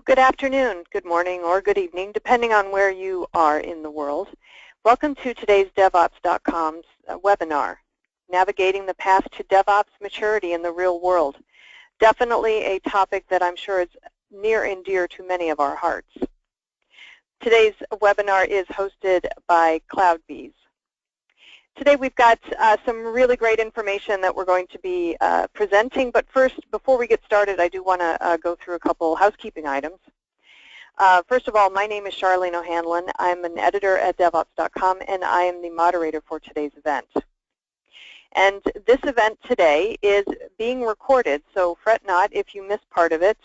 Good afternoon, good morning, or good evening, depending on where you are in the world. Welcome to today's DevOps.com's webinar, Navigating the Path to DevOps Maturity in the Real World. Definitely a topic that I'm sure is near and dear to many of our hearts. Today's webinar is hosted by CloudBees. Today we've got some really great information that we're going to be presenting, but first, before we get started, I do want to go through a couple housekeeping items. First of all, my name is Charlene O'Hanlon. I'm an editor at DevOps.com, and I am the moderator for today's event. And this event today is being recorded, so fret not if you miss part of it.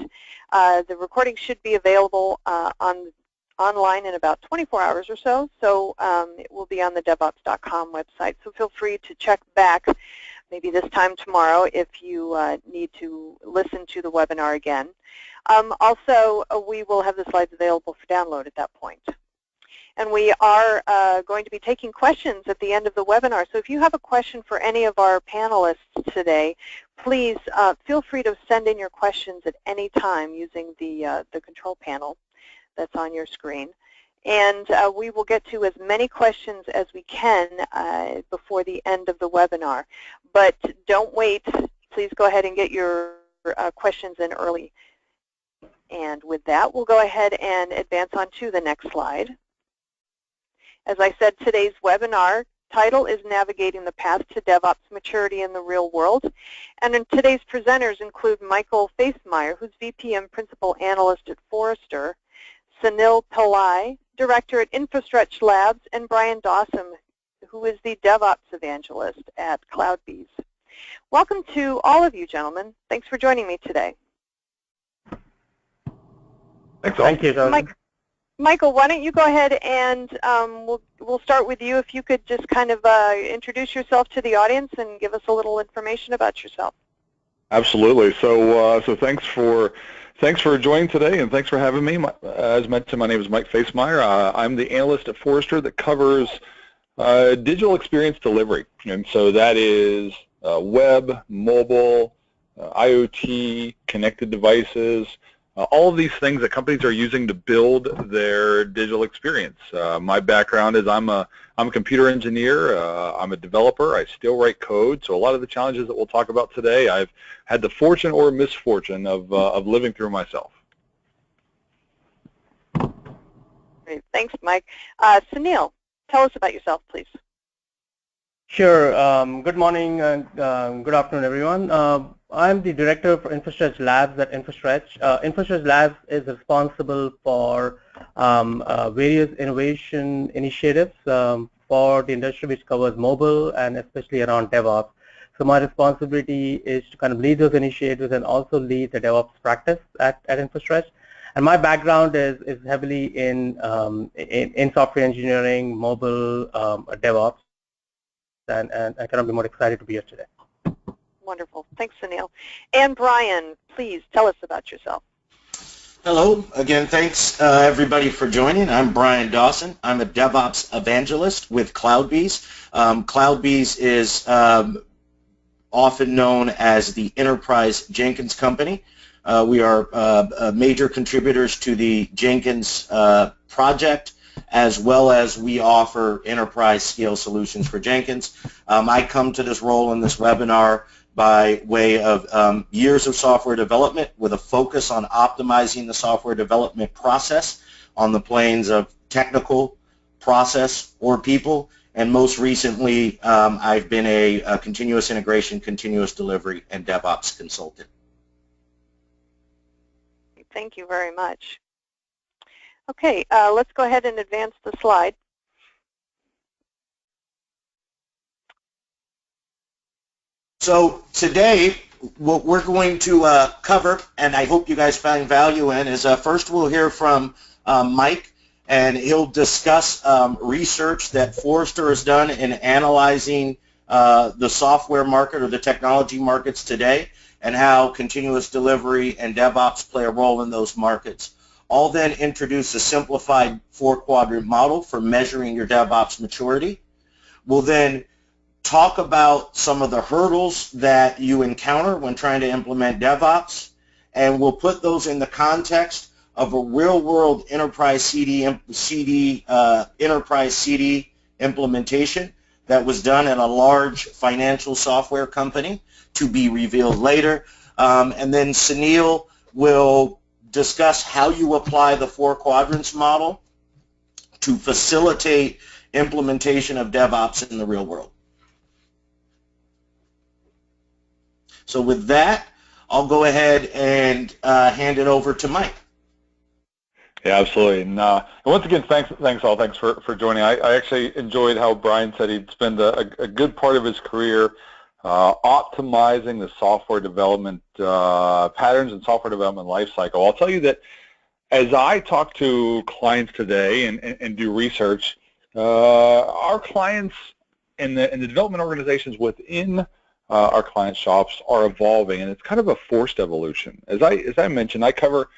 The recording should be available online in about 24 hours or so, it will be on the DevOps.com website. So feel free to check back maybe this time tomorrow if you need to listen to the webinar again. Also, we will have the slides available for download at that point. And we are going to be taking questions at the end of the webinar. So if you have a question for any of our panelists today, please feel free to send in your questions at any time using the control panel that's on your screen. And we will get to as many questions as we can before the end of the webinar. But don't wait. Please go ahead and get your questions in early. And with that, we'll go ahead and advance on to the next slide. As I said, today's webinar title is Navigating the Path to DevOps Maturity in the Real World. And today's presenters include Michael Facemire, who's VP and Principal Analyst at Forrester, Sanil Pillai, Director at Infostretch Labs, and Brian Dawson, who is the DevOps Evangelist at CloudBees. Welcome to all of you, gentlemen. Thanks for joining me today. Thank you. Michael, why don't you go ahead and we'll start with you. If you could just kind of introduce yourself to the audience and give us a little information about yourself. Absolutely. So thanks for joining today, and thanks for having me. As mentioned, my name is Mike Facemire. I'm the analyst at Forrester that covers digital experience delivery, and so that is web, mobile, IoT, connected devices, all of these things that companies are using to build their digital experience. My background is I'm a computer engineer. I'm a developer. I still write code. So a lot of the challenges that we'll talk about today, I've had the fortune or misfortune of living through myself. Great. Thanks, Mike. Sanil, tell us about yourself, please. Sure. Good morning and good afternoon, everyone. I'm the Director for Infostretch Labs at Infostretch. Infostretch Labs is responsible for various innovation initiatives for the industry, which covers mobile and especially around DevOps. So my responsibility is to kind of lead those initiatives and also lead the DevOps practice at Infostretch. And my background is heavily in software engineering, mobile, DevOps, and I cannot be more excited to be here today. Wonderful. Thanks, Sanil. And Brian, please tell us about yourself. Hello. Again, thanks everybody for joining. I'm Brian Dawson. I'm a DevOps evangelist with CloudBees. CloudBees is often known as the Enterprise Jenkins Company. We are major contributors to the Jenkins project, as well as we offer enterprise scale solutions for Jenkins. I come to this role in this webinar by way of years of software development with a focus on optimizing the software development process on the planes of technical, process, or people. And most recently, I've been a continuous integration, continuous delivery, and DevOps consultant. Thank you very much. Okay, let's go ahead and advance the slide. So today, what we're going to cover, and I hope you guys find value in, is first we'll hear from Mike, and he'll discuss research that Forrester has done in analyzing the software market or the technology markets today, and how continuous delivery and DevOps play a role in those markets. I'll then introduce a simplified 4-quadrant model for measuring your DevOps maturity. We'll then talk about some of the hurdles that you encounter when trying to implement DevOps, and we'll put those in the context of a real-world enterprise CD implementation that was done at a large financial software company, to be revealed later. And then Sanil will discuss how you apply the 4 quadrants model to facilitate implementation of DevOps in the real world. So with that, I'll go ahead and hand it over to Mike. Yeah, absolutely. And once again, thanks all. Thanks for joining. I actually enjoyed how Brian said he'd spend a good part of his career optimizing the software development patterns and software development lifecycle. I'll tell you that as I talk to clients today and do research, our clients and the development organizations within our client shops are evolving, and it's kind of a forced evolution. As I mentioned, I cover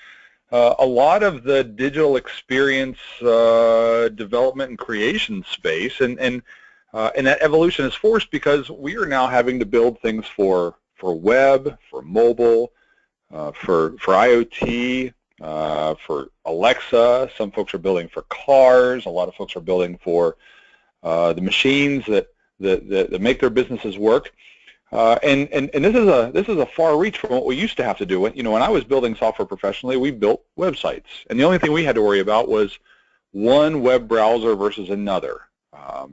a lot of the digital experience development and creation space, and that evolution is forced because we are now having to build things for web, for mobile, for IoT, for Alexa. Some folks are building for cars. A lot of folks are building for the machines that make their businesses work. And this is a far reach from what we used to have to do. When I was building software professionally, we built websites, and the only thing we had to worry about was one web browser versus another.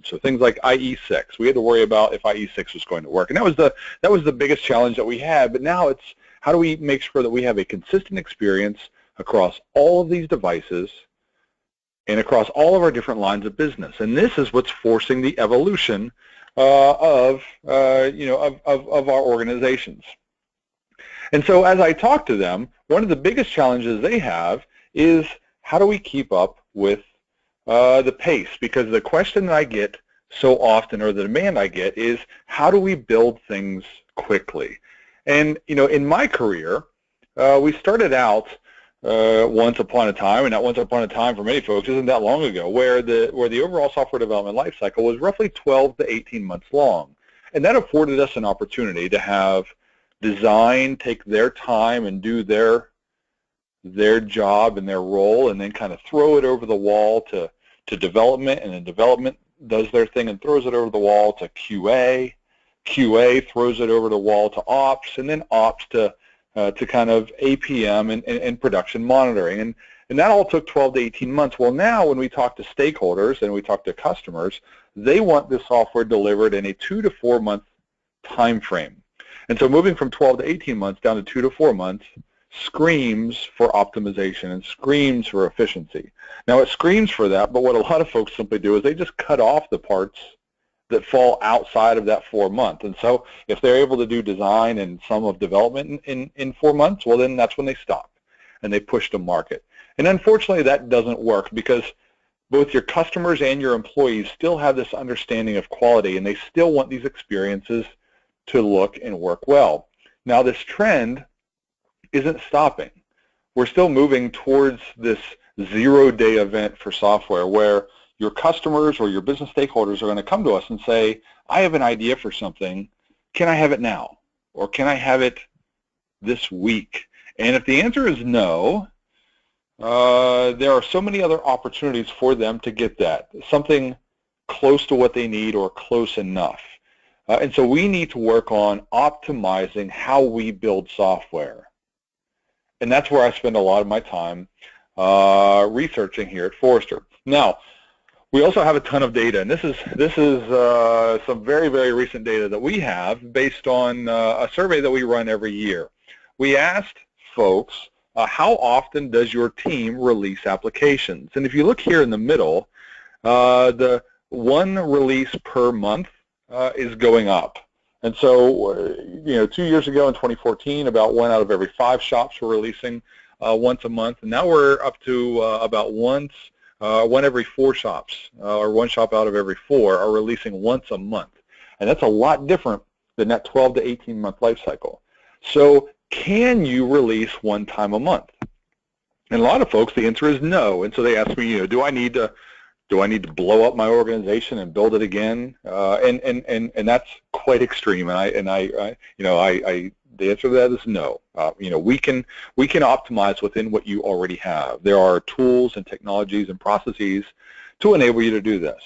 So things like IE6, we had to worry about if IE6 was going to work, and that was the biggest challenge that we had. But now it's how do we make sure that we have a consistent experience across all of these devices and across all of our different lines of business, and this is what's forcing the evolution of our organizations. And so as I talk to them, one of the biggest challenges they have is how do we keep up with the pace? Because the question that I get so often, or the demand I get, is how do we build things quickly? And in my career, we started out once upon a time, and that once upon a time for many folks isn't that long ago, where the overall software development lifecycle was roughly 12 to 18 months long. And that afforded us an opportunity to have design take their time and do their job and their role, and then kind of throw it over the wall to development, and then development does their thing and throws it over the wall to QA. QA throws it over the wall to ops, and then ops to kind of APM and production monitoring. And that all took 12 to 18 months. Well, now when we talk to stakeholders and we talk to customers, they want this software delivered in a 2 to 4 month time frame. And so moving from 12 to 18 months down to 2 to 4 months screams for optimization and screams for efficiency. Now, it screams for that, but what a lot of folks simply do is they just cut off the parts that fall outside of that 4 month. And so if they're able to do design and some of development in 4 months, well, then that's when they stop and they push to market. And unfortunately, that doesn't work because both your customers and your employees still have this understanding of quality, and they still want these experiences to look and work well. Now, this trend isn't stopping. We're still moving towards this zero-day event for software where your customers or your business stakeholders are going to come to us and say, I have an idea for something. Can I have it now? Or can I have it this week? And if the answer is no, there are so many other opportunities for them to get that, something close to what they need or close enough. And so we need to work on optimizing how we build software. And that's where I spend a lot of my time researching here at Forrester. Now, we also have a ton of data, and this is some very, very recent data that we have based on a survey that we run every year. We asked folks, how often does your team release applications? And if you look here in the middle, the one release per month is going up. And so, 2 years ago in 2014, about 1 out of every 5 shops were releasing once a month, and now we're up to about one every 4 shops, or 1 shop out of every 4 are releasing once a month. And that's a lot different than that 12 to 18 month life cycle. So can you release 1 time a month? And a lot of folks, the answer is no. And so they ask me, do I need to Do I need to blow up my organization and build it again? And that's quite extreme. The answer to that is no. We can optimize within what you already have. There are tools and technologies and processes to enable you to do this.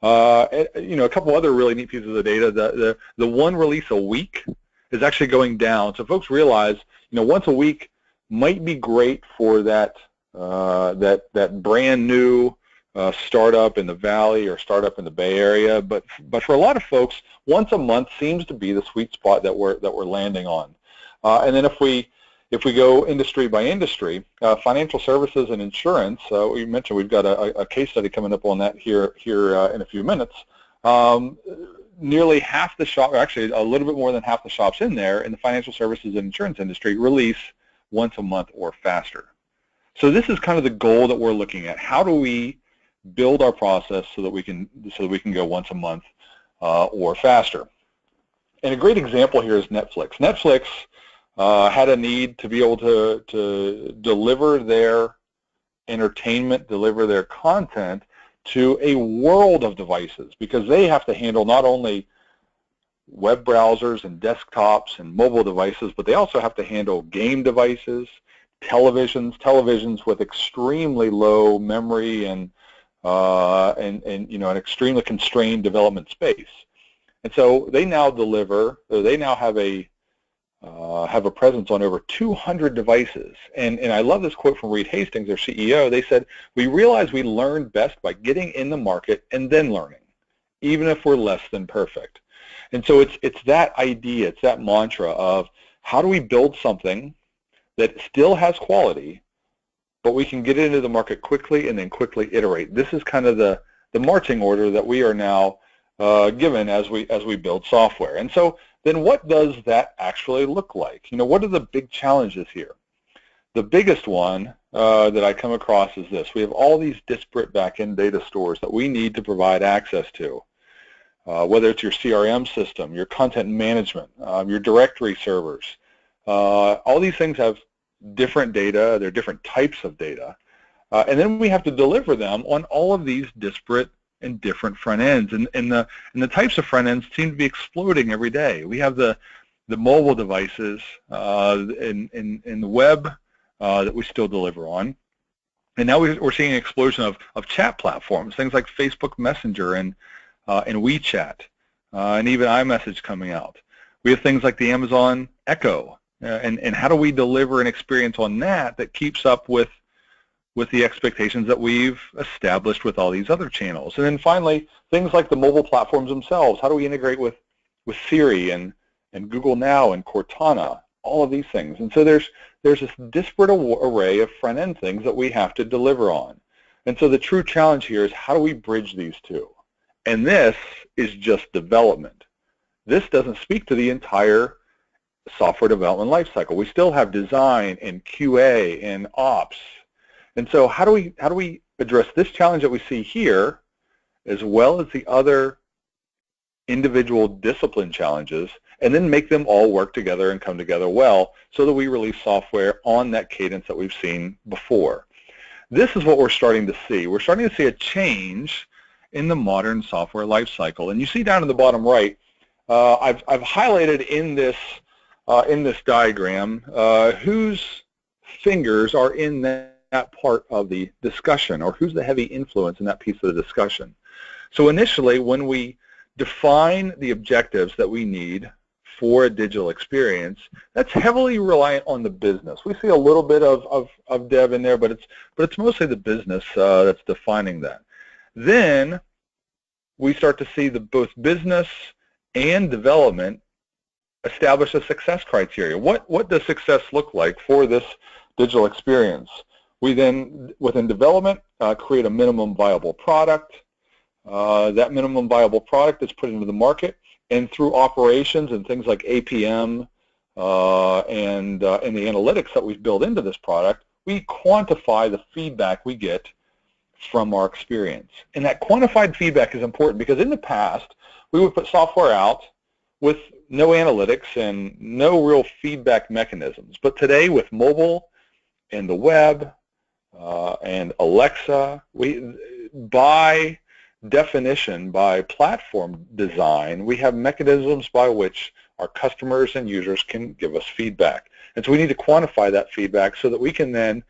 A couple other really neat pieces of data. The one release a week is actually going down. So folks realize, once a week might be great for that brand new startup in the Valley or startup in the Bay Area, but for a lot of folks, once a month seems to be the sweet spot that we're landing on. And then if we go industry by industry, financial services and insurance, we mentioned we've got a case study coming up on that here in a few minutes. Nearly half the shop, or actually a little bit more than half the shops in there in the financial services and insurance industry release once a month or faster. So this is kind of the goal that we're looking at. How do we build our process so that we can go once a month or faster? And a great example here is Netflix. Netflix had a need to be able to deliver their entertainment, deliver their content to a world of devices, because they have to handle not only web browsers and desktops and mobile devices, but they also have to handle game devices, televisions with extremely low memory and an extremely constrained development space. And so they now have a presence on over 200 devices. And I love this quote from Reed Hastings, their CEO. They said, "We realize we learn best by getting in the market and then learning, even if we're less than perfect." And so it's that idea, it's that mantra of how do we build something that still has quality, but we can get into the market quickly and then quickly iterate. This is kind of the marching order that we are now given as we build software. And so then what does that actually look like? What are the big challenges here? The biggest one that I come across is this. We have all these disparate back-end data stores that we need to provide access to, whether it's your CRM system, your content management, your directory servers. All these things have different data. They're different types of data. And then we have to deliver them on all of these disparate and different front ends, and the types of front ends seem to be exploding every day. We have the mobile devices in the web that we still deliver on, and now we're seeing an explosion of chat platforms, things like Facebook Messenger and WeChat, and even iMessage coming out. We have things like the Amazon Echo, and how do we deliver an experience on that keeps up with the expectations that we've established with all these other channels? And then finally, things like the mobile platforms themselves. How do we integrate with Siri and Google Now and Cortana, all of these things? And so there's this disparate array of front-end things that we have to deliver on. And so the true challenge here is how do we bridge these two? And this is just development. This doesn't speak to the entire software development lifecycle. We still have design and QA and ops. And so how do we address this challenge that we see here, as well as the other individual discipline challenges, and then make them all work together and come together well so that we release software on that cadence that we've seen before? This is what we're starting to see. We're starting to see a change in the modern software lifecycle. And you see down in the bottom right, I've highlighted in this diagram whose fingers are in that part of the discussion, or who's the heavy influence in that piece of the discussion. So initially, when we define the objectives that we need for a digital experience, that's heavily reliant on the business. We see a little bit of dev in there, but it's mostly the business that's defining that. Then we start to see both business and development establish a success criteria. What does success look like for this digital experience? We then, within development, create a minimum viable product. That minimum viable product is put into the market, and through operations and things like APM and the analytics that we've built into this product, we quantify the feedback we get from our experience. And that quantified feedback is important because in the past, we would put software out with no analytics and no real feedback mechanisms. But today, with mobile and the web and Alexa, by definition, by platform design, we have mechanisms by which our customers and users can give us feedback. And so we need to quantify that feedback so that we can then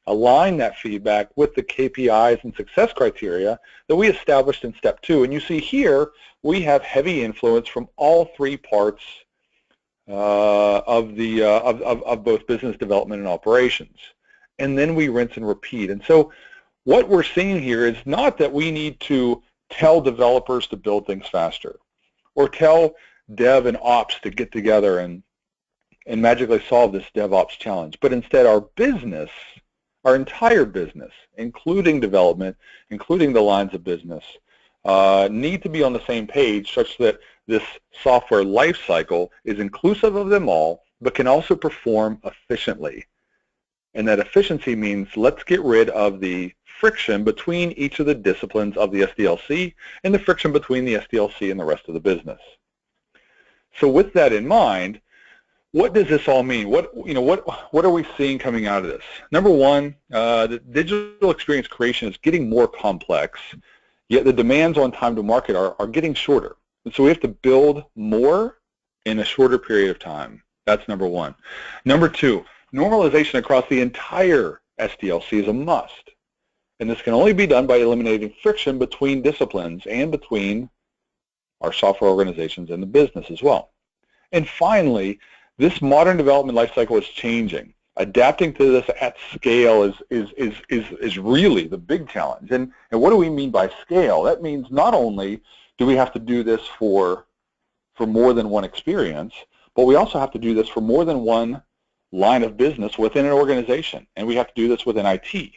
align that feedback with the KPIs and success criteria that we established in step 2. And you see here we have heavy influence from all 3 parts of both business development and operations. And then we rinse and repeat. And so what we're seeing here is not that we need to tell developers to build things faster or tell dev and ops to get together and magically solve this DevOps challenge, but instead our business, our entire business, including development, including the lines of business, need to be on the same page such that this software lifecycle is inclusive of them all, but can also perform efficiently. And that efficiency means let's get rid of the friction between each of the disciplines of the SDLC and the friction between the SDLC and the rest of the business. So with that in mind, what does this all mean? What are we seeing coming out of this? Number one, the digital experience creation is getting more complex, yet the demands on time to market are getting shorter. And so we have to build more in a shorter period of time. That's number one. Number two, normalization across the entire SDLC is a must. And this can only be done by eliminating friction between disciplines and between our software organizations and the business as well. And finally, this modern development lifecycle is changing. Adapting to this at scale is really the big challenge. And what do we mean by scale? That means not only do we have to do this for more than one experience, but we also have to do this for more than one line of business within an organization, and we have to do this within IT.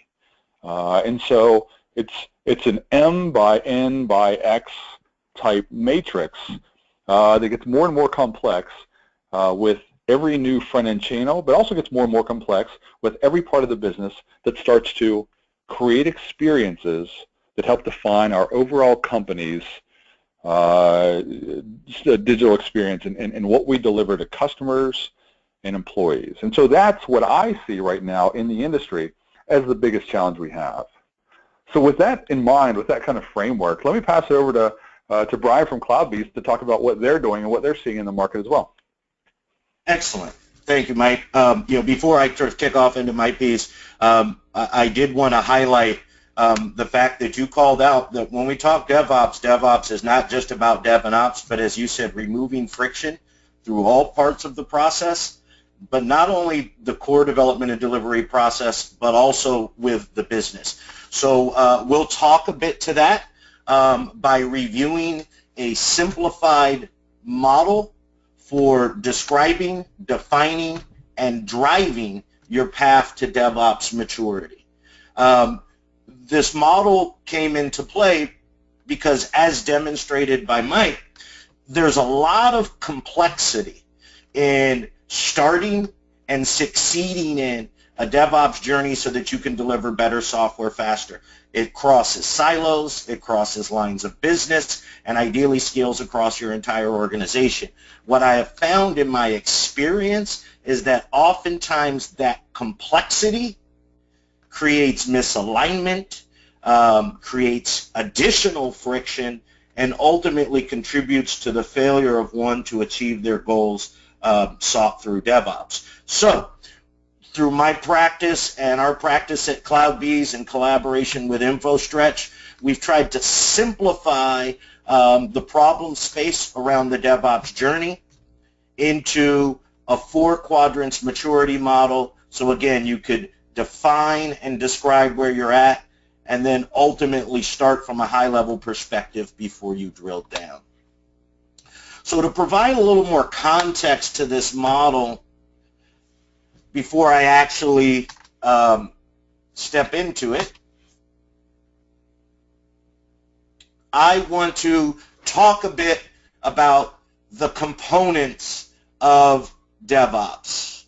And so it's an M by N by X type matrix that gets more and more complex with every new front-end channel, but also gets more and more complex with every part of the business that starts to create experiences that help define our overall company's digital experience and what we deliver to customers and employees. And so that's what I see right now in the industry as the biggest challenge we have. So with that in mind, with that kind of framework, let me pass it over to Brian from CloudBees to talk about what they're doing and what they're seeing in the market as well. Excellent. Thank you, Mike. Before I sort of kick off into my piece, I did want to highlight the fact that you called out that when we talk DevOps, DevOps is not just about Dev and Ops, but as you said, removing friction through all parts of the process, but not only the core development and delivery process, but also with the business. So we'll talk a bit to that by reviewing a simplified model for describing, defining, and driving your path to DevOps maturity. This model came into play because, as demonstrated by Mike, there's a lot of complexity in starting and succeeding in a DevOps journey so that you can deliver better software faster. It crosses silos, it crosses lines of business, and ideally scales across your entire organization. What I have found in my experience is that oftentimes that complexity creates misalignment, creates additional friction, and ultimately contributes to the failure of one to achieve their goals sought through DevOps. So, through my practice and our practice at CloudBees in collaboration with Infostretch, we've tried to simplify the problem space around the DevOps journey into a 4 quadrants maturity model. So again, you could define and describe where you're at, and then ultimately start from a high-level perspective before you drill down. So to provide a little more context to this model, before I actually step into it, I want to talk a bit about the components of DevOps.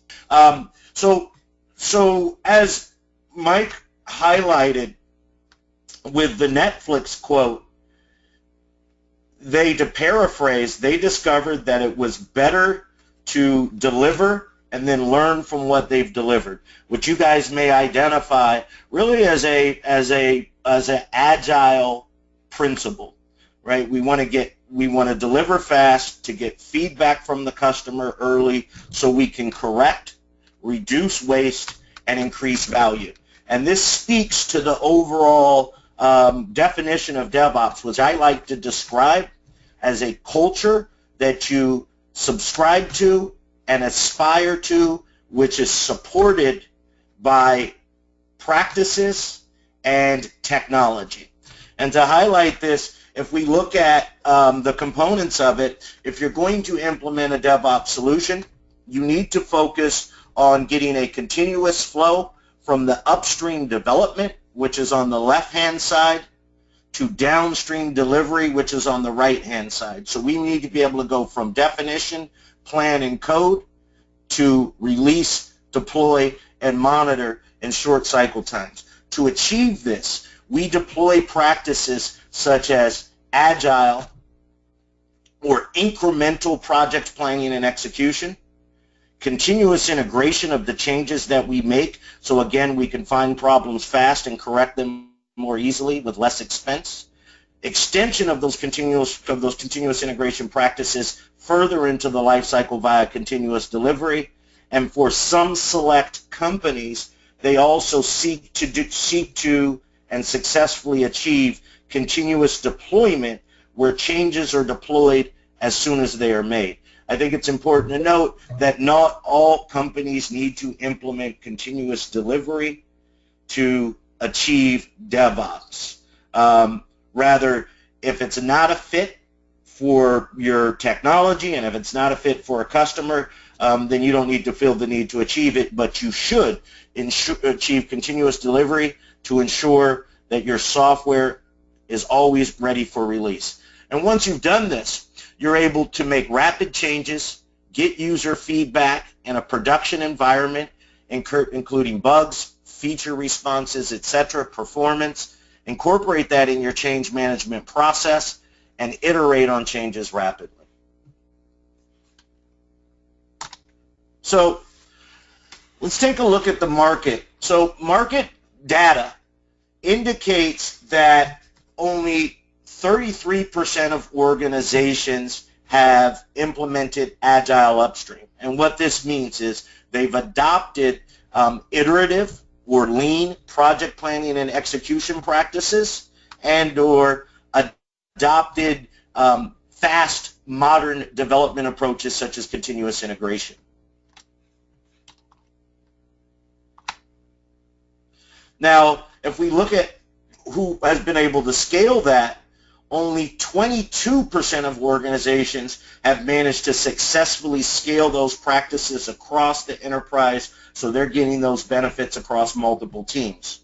So as Mike highlighted with the Netflix quote, to paraphrase, they discovered that it was better to deliver and then learn from what they've delivered, which you guys may identify really as a as an agile principle, right? We want to deliver fast to get feedback from the customer early so we can correct, reduce waste, and increase value. And this speaks to the overall definition of DevOps, which I like to describe as a culture that you subscribe to and aspire to, which is supported by practices and technology. And to highlight this, if we look at the components of it, if you're going to implement a DevOps solution, you need to focus on getting a continuous flow from the upstream development, which is on the left-hand side, to downstream delivery, which is on the right-hand side. So we need to be able to go from definition, plan, and code to release, deploy, and monitor in short cycle times. To achieve this, we deploy practices such as Agile or incremental project planning and execution, continuous integration of the changes that we make, so again we can find problems fast and correct them more easily with less expense, extension of those continuous integration practices further into the lifecycle via continuous delivery, and for some select companies, they also seek to and successfully achieve continuous deployment where changes are deployed as soon as they are made. I think it's important to note that not all companies need to implement continuous delivery to achieve DevOps. Rather, if it's not a fit for your technology and if it's not a fit for a customer, then you don't need to feel the need to achieve it, but you should achieve continuous delivery to ensure that your software is always ready for release. And once you've done this, you're able to make rapid changes, get user feedback in a production environment, including bugs, feature responses, etc., performance, incorporate that in your change management process, and iterate on changes rapidly. So let's take a look at the market. So market data indicates that only 33% of organizations have implemented Agile upstream. And what this means is they've adopted iterative or lean project planning and execution practices and or adopted fast modern development approaches such as continuous integration. Now, if we look at who has been able to scale that, only 22% of organizations have managed to successfully scale those practices across the enterprise, so they're getting those benefits across multiple teams.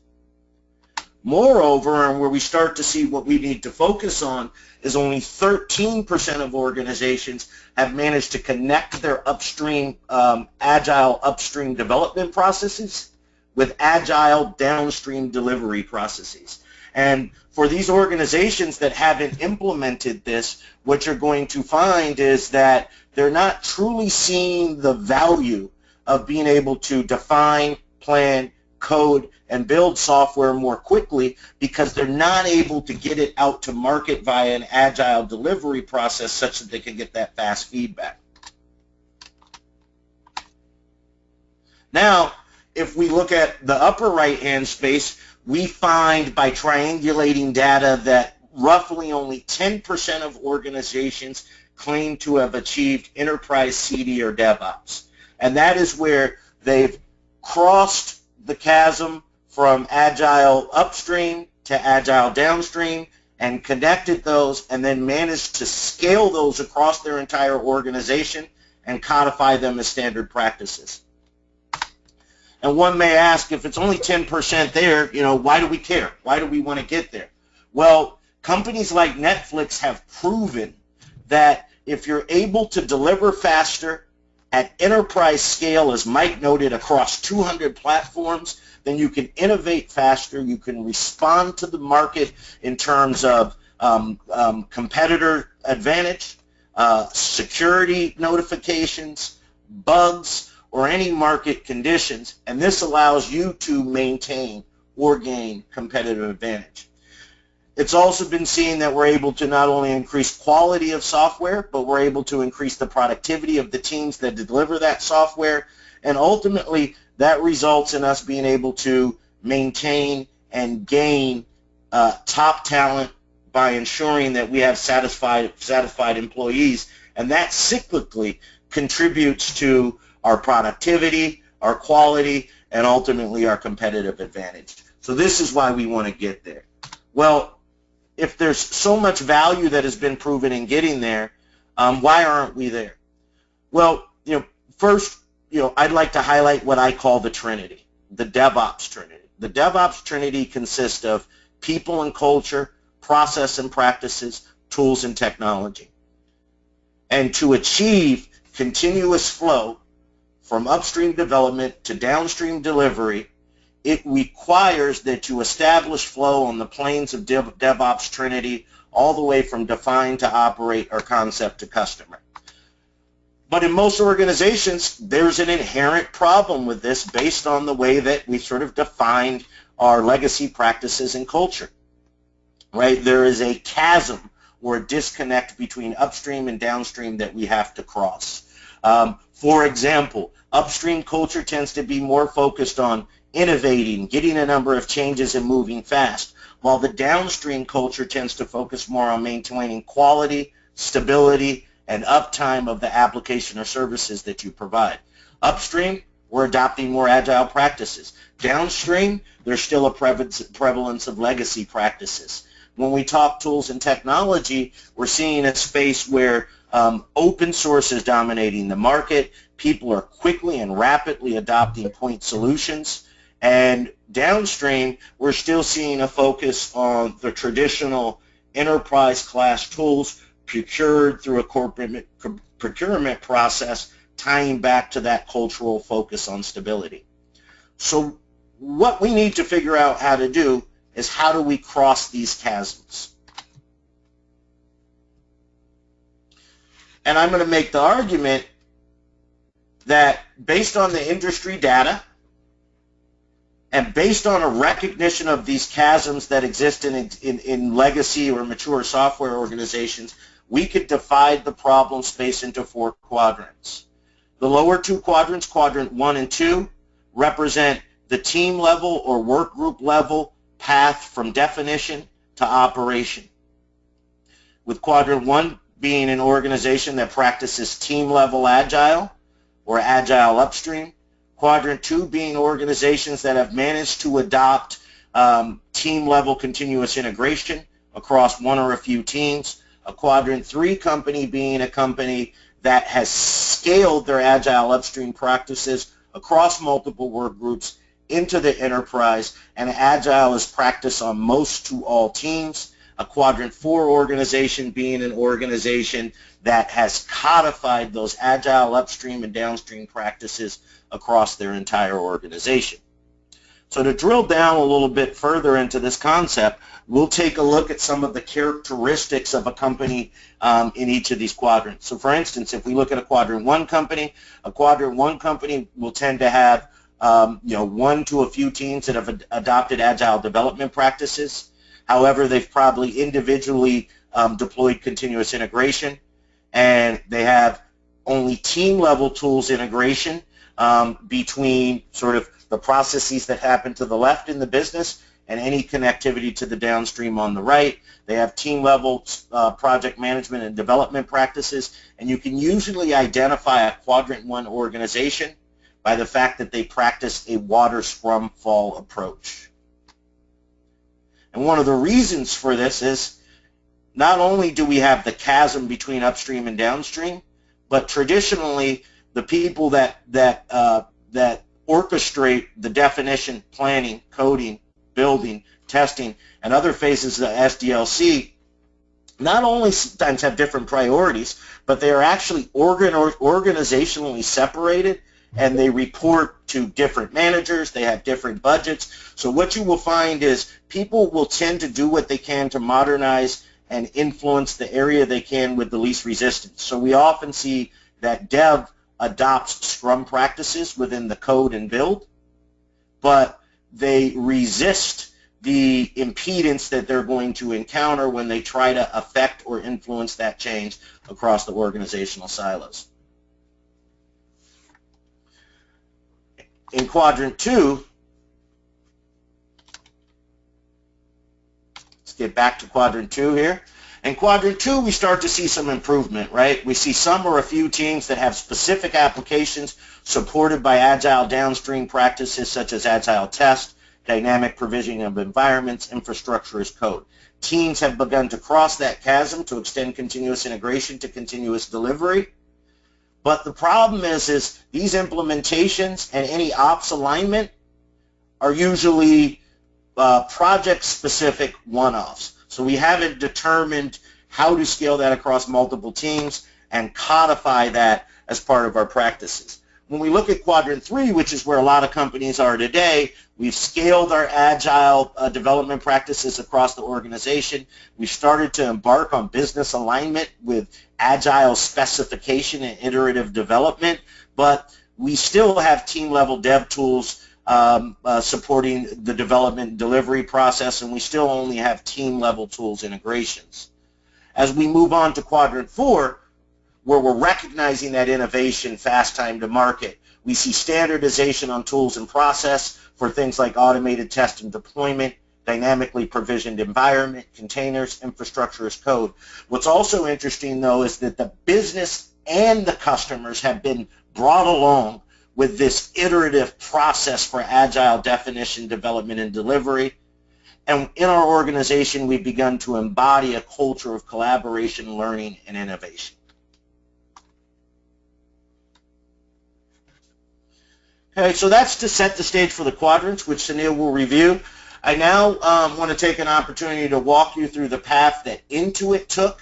Moreover, and where we start to see what we need to focus on, is only 13% of organizations have managed to connect their upstream, Agile upstream development processes with Agile downstream delivery processes. And for these organizations that haven't implemented this, what you're going to find is that they're not truly seeing the value of being able to define, plan, code, and build software more quickly because they're not able to get it out to market via an Agile delivery process such that they can get that fast feedback. Now, if we look at the upper right-hand space, we find by triangulating data that roughly only 10% of organizations claim to have achieved enterprise CD or DevOps. And that is where they've crossed the chasm from Agile upstream to Agile downstream and connected those and then managed to scale those across their entire organization and codify them as standard practices. And one may ask, if it's only 10% there, why do we care? Why do we want to get there? Well, companies like Netflix have proven that if you're able to deliver faster at enterprise scale, as Mike noted, across 200 platforms, then you can innovate faster, you can respond to the market in terms of competitor advantage, security notifications, bugs, or any market conditions, and this allows you to maintain or gain competitive advantage. It's also been seen that we're able to not only increase quality of software, but we're able to increase the productivity of the teams that deliver that software, and ultimately that results in us being able to maintain and gain top talent by ensuring that we have satisfied employees, and that cyclically contributes to our productivity, our quality, and ultimately our competitive advantage. So this is why we want to get there. Well, if there's so much value that has been proven in getting there, why aren't we there? Well, first, I'd like to highlight what I call the Trinity, the DevOps Trinity. The DevOps Trinity consists of people and culture, process and practices, tools and technology. And to achieve continuous flow from upstream development to downstream delivery, it requires that you establish flow on the planes of DevOps Trinity all the way from define to operate or concept to customer. But in most organizations, there's an inherent problem with this based on the way that we sort of defined our legacy practices and culture, right? There is a chasm or a disconnect between upstream and downstream that we have to cross. For example, upstream culture tends to be more focused on innovating, getting a number of changes and moving fast, while the downstream culture tends to focus more on maintaining quality, stability, and uptime of the application or services that you provide. Upstream, we're adopting more agile practices. Downstream, there's still a prevalence of legacy practices. When we talk tools and technology, we're seeing a space where open source is dominating the market. People are quickly and rapidly adopting point solutions. And downstream, we're still seeing a focus on the traditional enterprise class tools procured through a corporate procurement process, tying back to that cultural focus on stability. So what we need to figure out how to do is how do we cross these chasms? And I'm going to make the argument that based on the industry data and based on a recognition of these chasms that exist in legacy or mature software organizations, we could divide the problem space into 4 quadrants. The lower 2 quadrants, quadrant 1 and 2, represent the team level or work group level path from definition to operation, with quadrant 1 being an organization that practices team level agile or agile upstream, quadrant 2 being organizations that have managed to adopt team level continuous integration across one or a few teams, a quadrant 3 company being a company that has scaled their agile upstream practices across multiple work groups into the enterprise, and agile is practiced on most to all teams. A quadrant 4 organization being an organization that has codified those agile upstream and downstream practices across their entire organization. So to drill down a little bit further into this concept, we'll take a look at some of the characteristics of a company in each of these quadrants. So for instance, if we look at a quadrant 1 company will tend to have 1 to a few teams that have adopted agile development practices. However, they've probably individually deployed continuous integration, and they have only team-level tools integration between sort of the processes that happen to the left in the business and any connectivity to the downstream on the right. They have team-level project management and development practices, and you can usually identify a quadrant 1 organization by the fact that they practice a water scrum fall approach. And one of the reasons for this is not only do we have the chasm between upstream and downstream, but traditionally the people that orchestrate the definition, planning, coding, building, testing, and other phases of the SDLC not only sometimes have different priorities, but they are actually organizationally separated, and they report to different managers. They have different budgets. So what you will find is people will tend to do what they can to modernize and influence the area they can with the least resistance. So we often see that Dev adopts Scrum practices within the code and build, but they resist the impedance that they're going to encounter when they try to affect or influence that change across the organizational silos. In Quadrant 2, let's get back to Quadrant 2 here. In Quadrant 2, we start to see some improvement, right? We see some or a few teams that have specific applications supported by Agile downstream practices such as Agile test, dynamic provisioning of environments, infrastructure as code. Teams have begun to cross that chasm to extend continuous integration to continuous delivery. But the problem is these implementations and any ops alignment are usually project-specific one-offs. So we haven't determined how to scale that across multiple teams and codify that as part of our practices. When we look at Quadrant 3, which is where a lot of companies are today, we've scaled our Agile development practices across the organization. We've started to embark on business alignment with Agile specification and iterative development, but we still have team-level dev tools supporting the development and delivery process, and we still only have team-level tools integrations. As we move on to Quadrant 4, where we're recognizing that innovation, fast time to market, we see standardization on tools and process for things like automated test and deployment, dynamically provisioned environment, containers, infrastructure as code. What's also interesting, though, is that the business and the customers have been brought along with this iterative process for Agile definition, development, and delivery. And in our organization, we've begun to embody a culture of collaboration, learning, and innovation. Okay, so that's to set the stage for the quadrants, which Sanil will review. I now want to take an opportunity to walk you through the path that Intuit took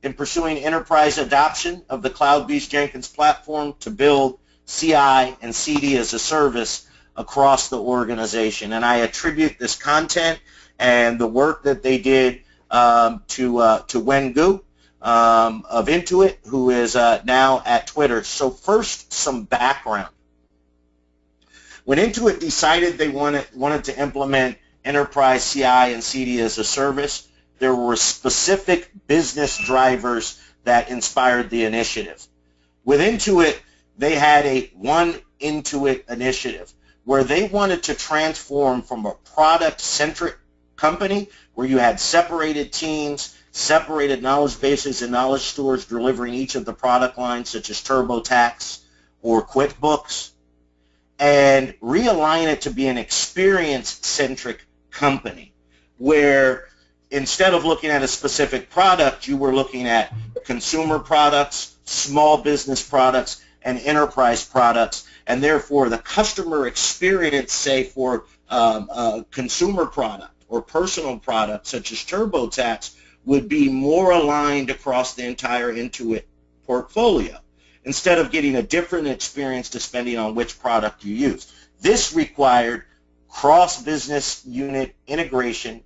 in pursuing enterprise adoption of the CloudBees Jenkins platform to build CI and CD as a service across the organization. And I attribute this content and the work that they did to Wen Gu of Intuit, who is now at Twitter. So first, some background. When Intuit decided they wanted to implement enterprise CI and CD as a service, there were specific business drivers that inspired the initiative. With Intuit, they had a One Intuit initiative where they wanted to transform from a product-centric company where you had separated teams, separated knowledge bases and knowledge stores delivering each of the product lines such as TurboTax or QuickBooks, and realign it to be an experience-centric company where instead of looking at a specific product, you were looking at consumer products, small business products, and enterprise products, and therefore the customer experience, say for a consumer product or personal product such as TurboTax, would be more aligned across the entire Intuit portfolio, instead of getting a different experience depending on which product you use. This required cross-business unit integration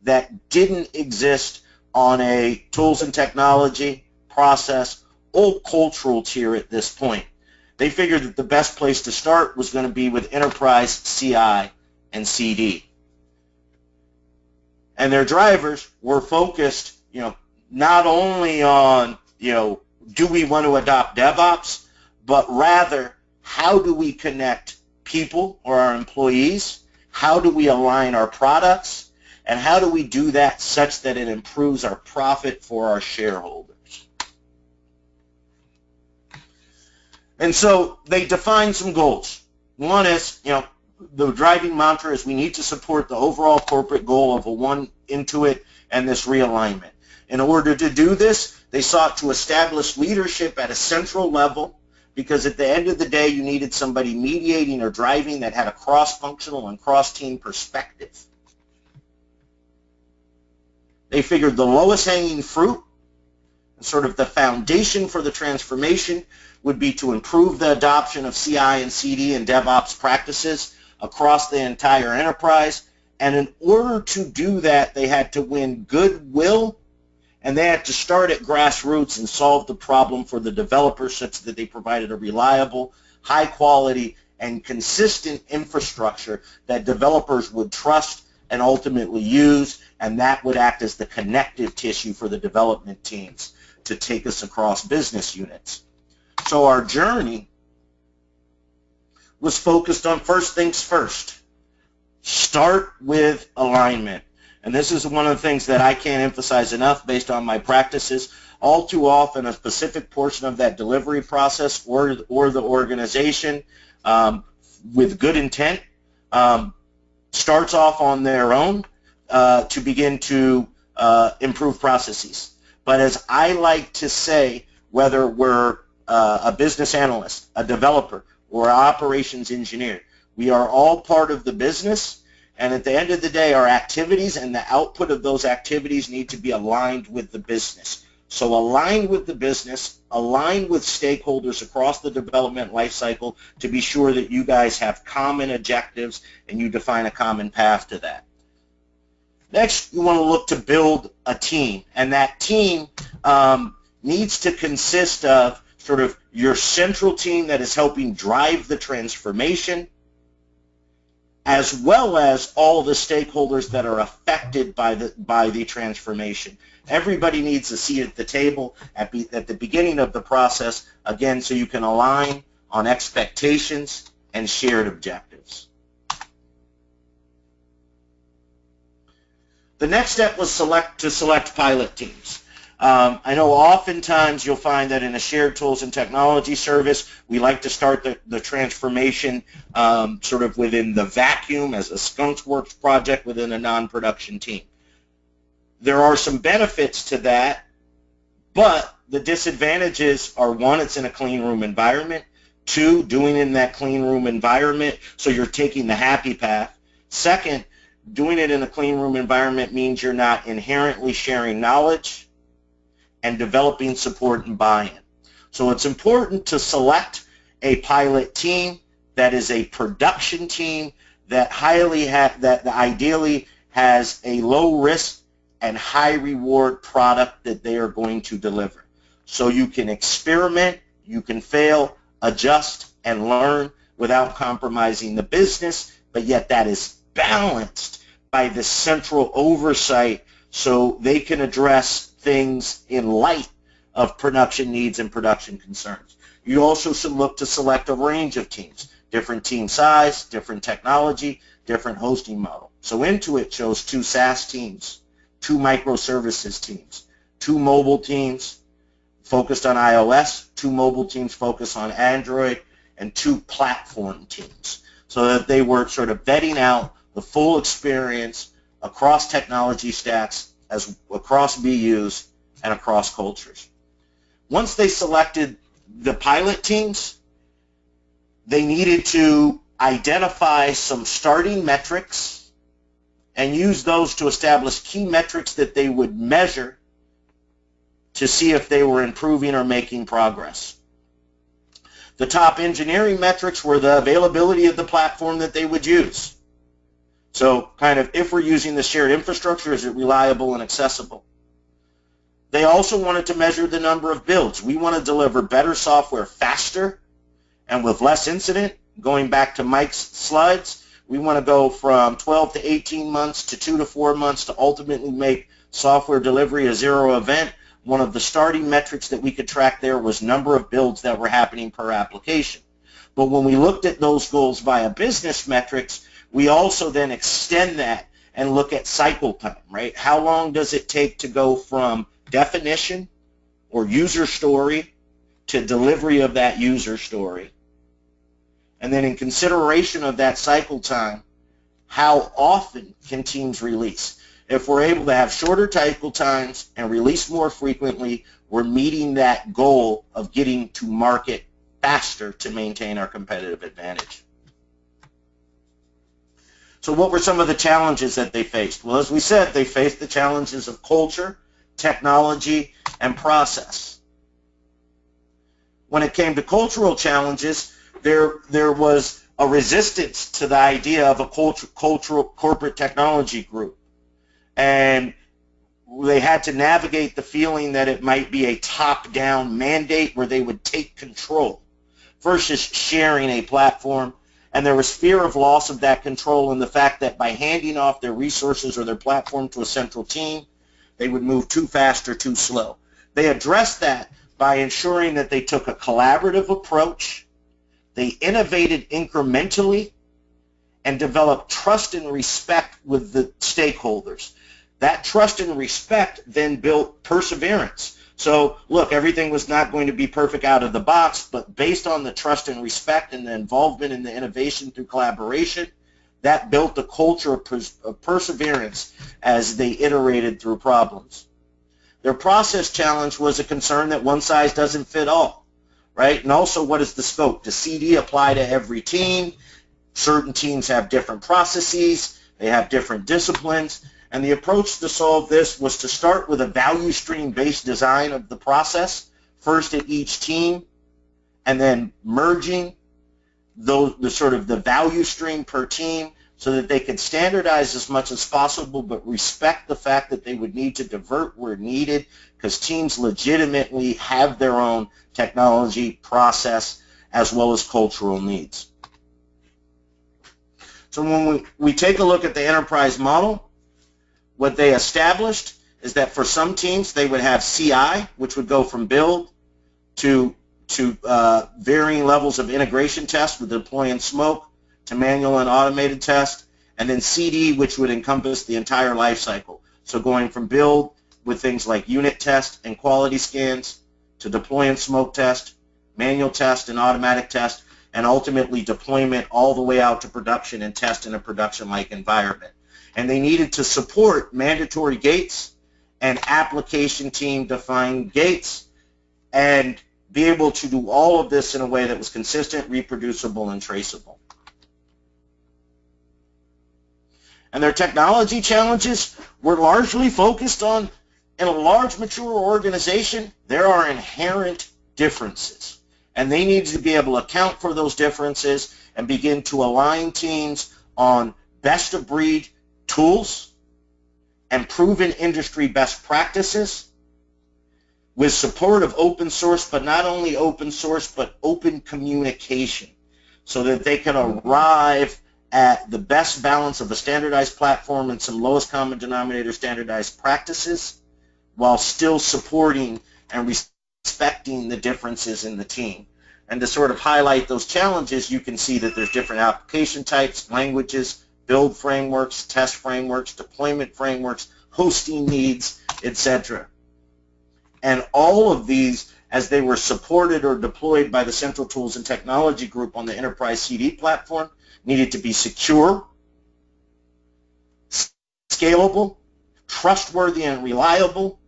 that didn't exist on a tools and technology, process, or cultural tier at this point. They figured that the best place to start was going to be with enterprise CI and CD. And their drivers were focused, not only on, do we want to adopt DevOps, but rather how do we connect people or our employees, how do we align our products, and how do we do that such that it improves our profit for our shareholders. And so they defined some goals. One is, the driving mantra is we need to support the overall corporate goal of a One Intuit and this realignment. In order to do this, they sought to establish leadership at a central level because at the end of the day, you needed somebody mediating or driving that had a cross-functional and cross-team perspective. They figured the lowest hanging fruit, sort of the foundation for the transformation, would be to improve the adoption of CI and CD and DevOps practices across the entire enterprise. And in order to do that, they had to win goodwill, and they had to start at grassroots and solve the problem for the developers such that they provided a reliable, high quality, and consistent infrastructure that developers would trust and ultimately use, and that would act as the connective tissue for the development teams to take us across business units. So our journey was focused on first things first. Start with alignment. And this is one of the things that I can't emphasize enough based on my practices. All too often, a specific portion of that delivery process or the organization with good intent starts off on their own to begin to improve processes. But as I like to say, whether we're a business analyst, a developer, or an operations engineer, we are all part of the business, and at the end of the day, our activities and the output of those activities need to be aligned with the business. So align with the business, align with stakeholders across the development lifecycle to be sure that you guys have common objectives and you define a common path to that. Next, you want to look to build a team, and that team needs to consist of sort of your central team that is helping drive the transformation, as well as all the stakeholders that are affected by the transformation. Everybody needs a seat at the table at the beginning of the process, again, so you can align on expectations and shared objectives. The next step was to select pilot teams. I know oftentimes you'll find that in a shared tools and technology service, we like to start the transformation sort of within the vacuum as a skunkworks project within a non-production team. There are some benefits to that, but the disadvantages are, one, it's in a clean room environment. Two, doing it in that clean room environment, so you're taking the happy path. Second, doing it in a clean room environment means you're not inherently sharing knowledge and developing support and buy-in. So it's important to select a pilot team that is a production team that ideally has a low risk and high reward product that they are going to deliver. So you can experiment, you can fail, adjust, and learn without compromising the business, but yet that is balanced by the central oversight so they can address things in light of production needs and production concerns. You also should look to select a range of teams, different team size, different technology, different hosting model. So Intuit chose 2 SaaS teams, 2 microservices teams, 2 mobile teams focused on iOS, 2 mobile teams focused on Android, and 2 platform teams, so that they were sort of vetting out the full experience across technology stacks, as across BUs, and across cultures. Once they selected the pilot teams, they needed to identify some starting metrics and use those to establish key metrics that they would measure to see if they were improving or making progress. The top engineering metrics were the availability of the platform that they would use. So kind of, if we're using the shared infrastructure, is it reliable and accessible? They also wanted to measure the number of builds. We want to deliver better software faster and with less incident. Going back to Mike's slides, we want to go from 12 to 18 months to 2 to 4 months to ultimately make software delivery a zero event. One of the starting metrics that we could track there was number of builds that were happening per application. But when we looked at those goals via business metrics, we also then extend that and look at cycle time, right? How long does it take to go from definition or user story to delivery of that user story? And then in consideration of that cycle time, how often can teams release? If we're able to have shorter cycle times and release more frequently, we're meeting that goal of getting to market faster to maintain our competitive advantage. So what were some of the challenges that they faced? Well, as we said, they faced the challenges of culture, technology, and process. When it came to cultural challenges, there was a resistance to the idea of a cultural corporate technology group. And they had to navigate the feeling that it might be a top-down mandate where they would take control versus sharing a platform And there was fear of loss of that control and the fact that by handing off their resources or their platform to a central team, they would move too fast or too slow. They addressed that by ensuring that they took a collaborative approach, they innovated incrementally, and developed trust and respect with the stakeholders. That trust and respect then built perseverance. So, look, everything was not going to be perfect out of the box, but based on the trust and respect and the involvement in the innovation through collaboration, that built a culture of perseverance as they iterated through problems. Their process challenge was a concern that one size doesn't fit all, right? And also, what is the scope? Does CD apply to every team? Certain teams have different processes. They have different disciplines. And the approach to solve this was to start with a value stream-based design of the process, first at each team, and then merging the value stream per team so that they could standardize as much as possible but respect the fact that they would need to divert where needed because teams legitimately have their own technology, process, as well as cultural needs. So when we take a look at the enterprise model, what they established is that for some teams they would have CI, which would go from build to varying levels of integration test with deploy and smoke, to manual and automated test, and then CD, which would encompass the entire life cycle. So going from build with things like unit test and quality scans to deploy and smoke test, manual test and automatic test, and ultimately deployment all the way out to production and test in a production-like environment. And they needed to support mandatory gates and application team-defined gates and be able to do all of this in a way that was consistent, reproducible, and traceable. And their technology challenges were largely focused on, in a large, mature organization, there are inherent differences. And they needed to be able to account for those differences and begin to align teams on best-of-breed tools and proven industry best practices with support of open source, but not only open source, but open communication so that they can arrive at the best balance of a standardized platform and some lowest common denominator standardized practices while still supporting and respecting the differences in the team. And to sort of highlight those challenges, you can see that there's different application types, languages, build frameworks, test frameworks, deployment frameworks, hosting needs, etc. And all of these, as they were supported or deployed by the Central Tools and Technology Group on the Enterprise CD platform, needed to be secure, scalable, trustworthy and reliable,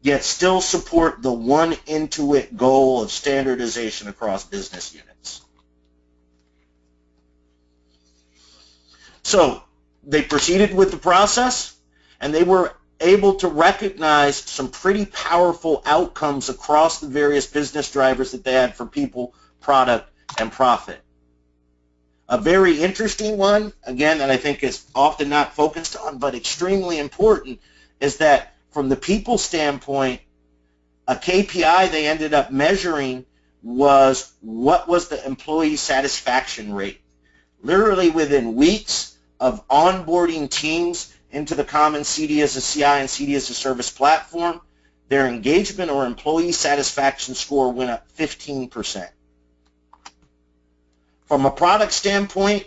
yet still support the one Intuit goal of standardization across business units. So they proceeded with the process, and they were able to recognize some pretty powerful outcomes across the various business drivers that they had for people, product, and profit. A very interesting one, again, that I think is often not focused on, but extremely important, is that from the people standpoint, a KPI they ended up measuring was what was the employee satisfaction rate. Literally within weeks of onboarding teams into the common CD as a CI and CD as a service platform, their engagement or employee satisfaction score went up 15%. From a product standpoint,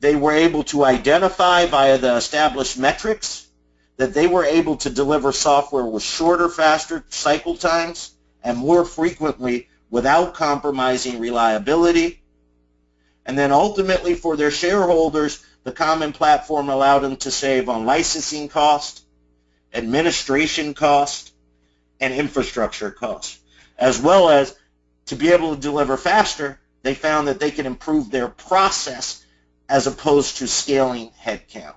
they were able to identify via the established metrics that they were able to deliver software with shorter, faster cycle times and more frequently without compromising reliability. And then ultimately for their shareholders, the common platform allowed them to save on licensing cost, administration cost, and infrastructure cost. As well as to be able to deliver faster, they found that they could improve their process as opposed to scaling headcount.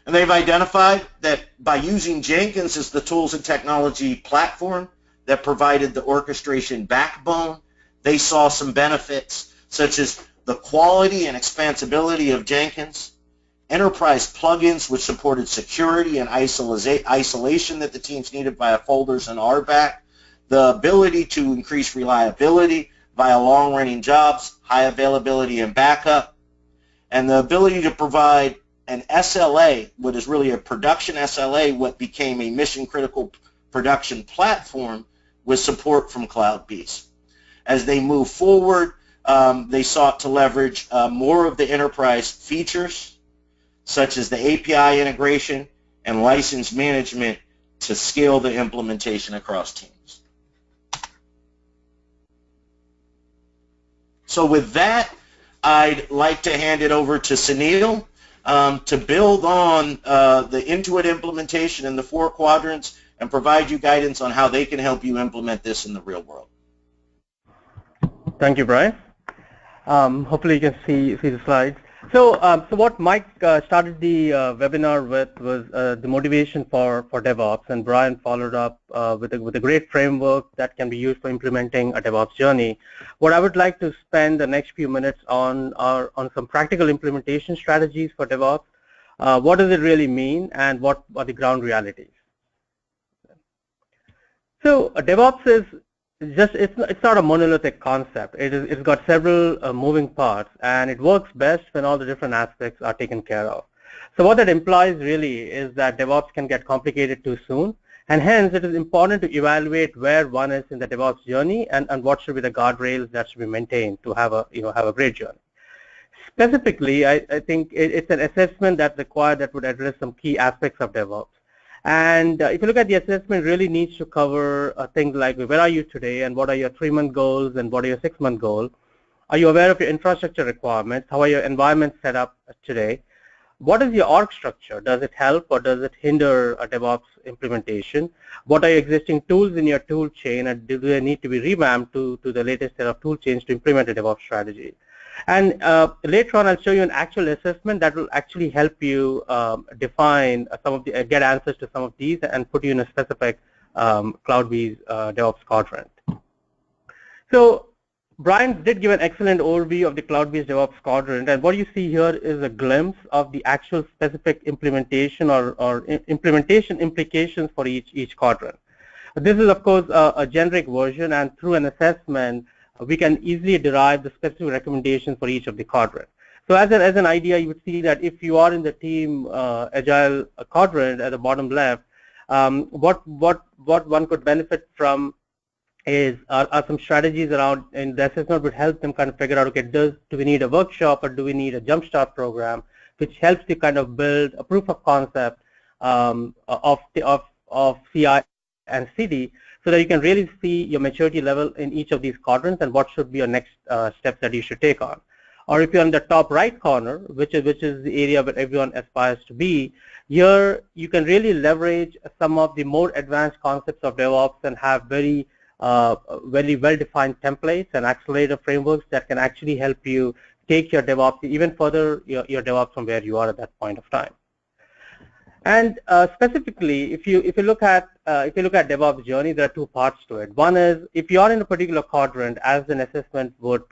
And they've identified that by using Jenkins as the tools and technology platform that provided the orchestration backbone, they saw some benefits such as the quality and expansibility of Jenkins, enterprise plugins which supported security and isolation that the teams needed via folders and RBAC, the ability to increase reliability, via long-running jobs, high availability and backup, and the ability to provide an SLA, what is really a production SLA, what became a mission-critical production platform with support from CloudBees. As they move forward, they sought to leverage more of the enterprise features, such as the API integration and license management, to scale the implementation across teams. So with that, I'd like to hand it over to Sanil to build on the Intuit implementation in the 4 quadrants and provide you guidance on how they can help you implement this in the real world. Thank you, Brian. Hopefully you can see the slides. So what Mike started the webinar with was the motivation for DevOps, and Brian followed up with a great framework that can be used for implementing a DevOps journey. What I would like to spend the next few minutes on are some practical implementation strategies for DevOps. What does it really mean, and what are the ground realities? So DevOps is it's not a monolithic concept. It's got several moving parts, and it works best when all the different aspects are taken care of. So what that implies really is that DevOps can get complicated too soon, and hence it is important to evaluate where one is in the DevOps journey and what should be the guardrails that should be maintained to have a great journey. Specifically, I think it's an assessment that's required that would address some key aspects of DevOps. And if you look at the assessment, it really needs to cover things like where are you today, and what are your 3-month goals, and what are your 6-month goals. Are you aware of your infrastructure requirements? How are your environments set up today? What is your org structure? Does it help or does it hinder a DevOps implementation? What are your existing tools in your tool chain, and do they need to be revamped to the latest set of tool chains to implement a DevOps strategy? And later on, I'll show you an actual assessment that will actually help you define some of the, get answers to some of these and put you in a specific CloudBees DevOps quadrant. So Brian did give an excellent overview of the CloudBees DevOps quadrant, and what you see here is a glimpse of the actual specific implementation or implementation implications for each quadrant. This is, of course, a generic version, and through an assessment, we can easily derive the specific recommendations for each of the quadrants. So as an idea, you would see that if you are in the team Agile quadrant at the bottom left, what one could benefit from are some strategies around, and the assessment would help them kind of figure out, okay, do we need a workshop or do we need a jumpstart program, which helps to kind of build a proof of concept of CI and CD, so that you can really see your maturity level in each of these quadrants and what should be your next steps that you should take on. Or if you're in the top right corner, which is the area where everyone aspires to be, here you can really leverage some of the more advanced concepts of DevOps and have very well-defined templates and accelerator frameworks that can actually help you take your DevOps even further, your DevOps from where you are at that point of time. And specifically, if you look at DevOps journey, there are 2 parts to it. One is, if you are in a particular quadrant, as an assessment would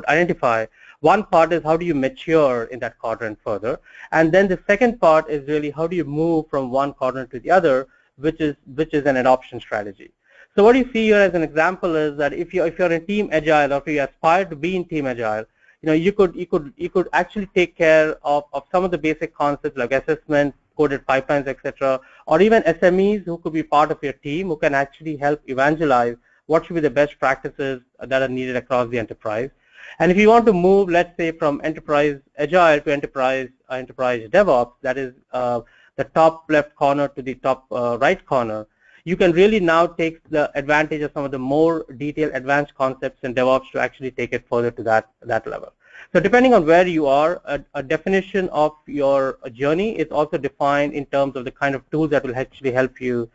identify, one part is how do you mature in that quadrant further, and then the second part is really how do you move from one quadrant to the other, which is an adoption strategy. So what you see here as an example is that if you're in Team Agile, or if you aspire to be in Team Agile, you could actually take care of some of the basic concepts like assessment, coded pipelines, etc., or even SMEs who could be part of your team who can actually help evangelize what should be the best practices that are needed across the enterprise. And if you want to move, let's say, from enterprise Agile to enterprise DevOps, that is the top left corner to the top right corner, you can really now take the advantage of some of the more detailed advanced concepts in DevOps to actually take it further to that level. So depending on where you are, a definition of your journey is also defined in terms of the kind of tools that will actually help you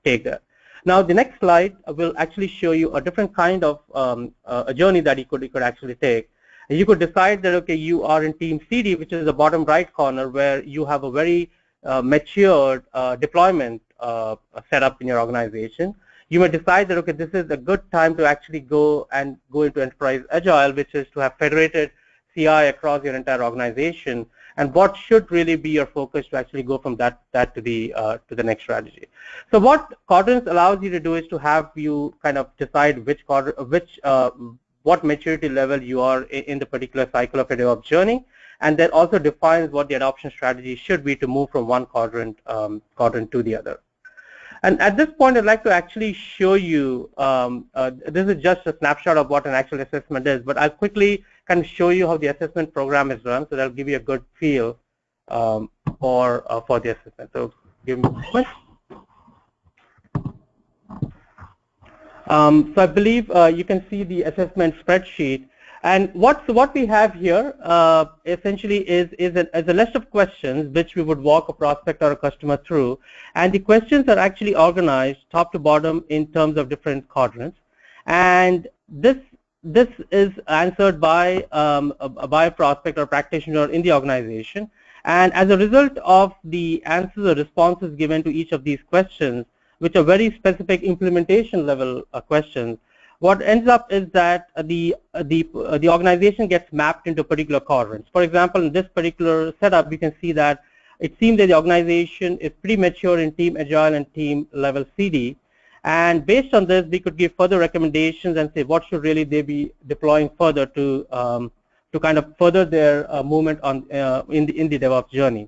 take that. Now the next slide will actually show you a different kind of a journey that you could actually take. You could decide that, okay, you are in Team CD, which is the bottom right corner, where you have a very matured deployment set up in your organization. You may decide that, okay, this is a good time to actually go into Enterprise Agile, which is to have federated CI across your entire organization. and what should really be your focus to actually go from that to the next strategy. So what Quadrants allows you to do is to have you kind of decide what maturity level you are in the particular cycle of your DevOps journey, and then also defines what the adoption strategy should be to move from one quadrant to the other. And at this point, I'd like to actually show you, this is just a snapshot of what an actual assessment is, but I'll quickly kind of show you how the assessment program is run, so that'll give you a good feel for the assessment. So give me a moment. So I believe you can see the assessment spreadsheet. And what we have here essentially is a list of questions which we would walk a prospect or a customer through, and the questions are actually organized top to bottom in terms of different quadrants. And this is answered by a prospect or practitioner in the organization. And as a result of the answers or responses given to each of these questions, which are very specific implementation level questions, what ends up is that the organization gets mapped into particular quadrants. For example, in this particular setup, you can see that it seems that the organization is pretty mature in team Agile and team level CD. And based on this, we could give further recommendations and say what should really they be deploying further to kind of further their movement on in the DevOps journey.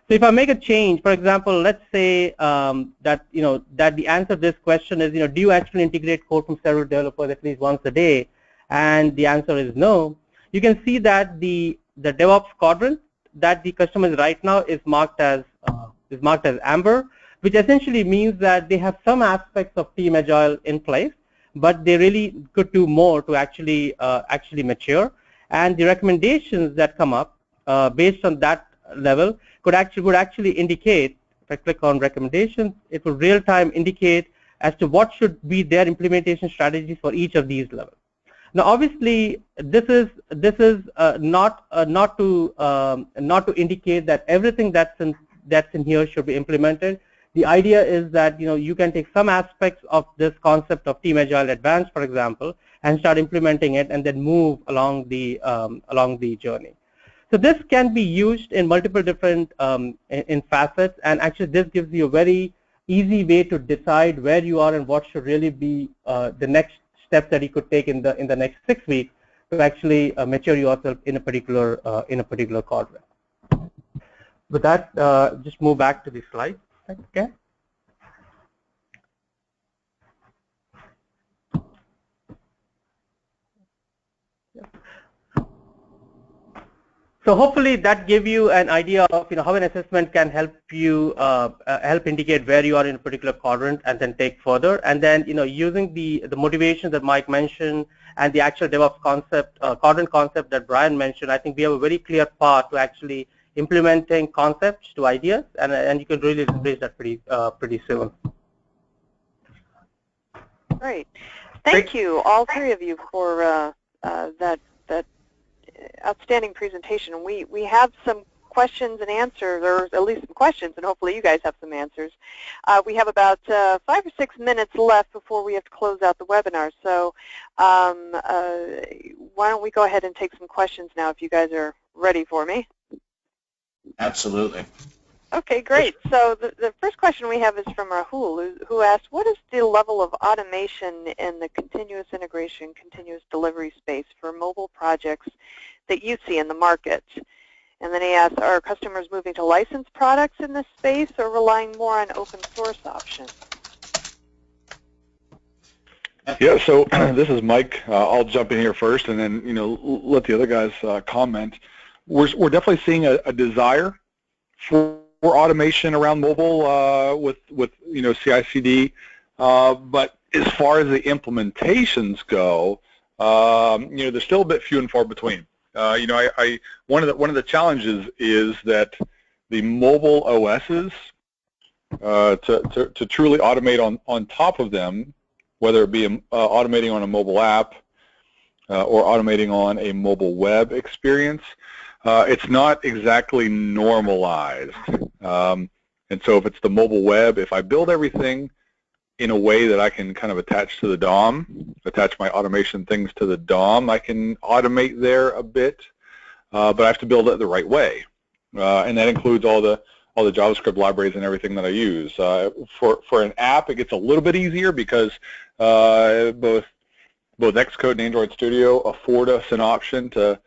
So if I make a change, for example, let's say that the answer to this question is, do you actually integrate code from several developers at least once a day? And the answer is no. You can see that the DevOps quadrant that the customer is right now is marked as amber, which essentially means that they have some aspects of Team Agile in place, but they really could do more to actually mature. And the recommendations that come up based on that level would actually indicate, if I click on recommendations, it will real time indicate as to what should be their implementation strategies for each of these levels. Now, obviously, this is not to indicate that everything that's in here should be implemented. The idea is that you can take some aspects of this concept of Team Agile Advanced, for example, and start implementing it, and then move along the journey. So this can be used in multiple different in facets, and actually this gives you a very easy way to decide where you are and what should really be the next step that you could take in the next 6 weeks to actually mature yourself in a particular quadrant. With that, just move back to the slide. Okay. So hopefully that gave you an idea of how an assessment can help you help indicate where you are in a particular quadrant and then take further. And then using the motivation that Mike mentioned and the actual DevOps concept, quadrant concept that Brian mentioned, I think we have a very clear path to actually implementing concepts to ideas, and you can really embrace that pretty soon. Great. Thank you, all three of you, for that outstanding presentation. We have some questions and answers, or at least some questions, and hopefully you guys have some answers. We have about 5 or 6 minutes left before we have to close out the webinar. So why don't we go ahead and take some questions now if you guys are ready for me? Absolutely. Okay, great. So the first question we have is from Rahul, who asked, what is the level of automation in the continuous integration, continuous delivery space for mobile projects that you see in the market? And then he asked, are customers moving to licensed products in this space or relying more on open source options? Yeah, so this is Mike. I'll jump in here first and then let the other guys comment. We're definitely seeing a desire for automation around mobile with CI/CD, but as far as the implementations go, they're still a bit few and far between. One of the challenges is that the mobile OSs to truly automate on top of them, whether it be automating on a mobile app or automating on a mobile web experience. It's not exactly normalized. And so if it's the mobile web, if I build everything in a way that I can kind of attach to the DOM, attach my automation things to the DOM, I can automate there a bit, but I have to build it the right way. and that includes all the JavaScript libraries and everything that I use. For an app, it gets a little bit easier because both Xcode and Android Studio afford us an option to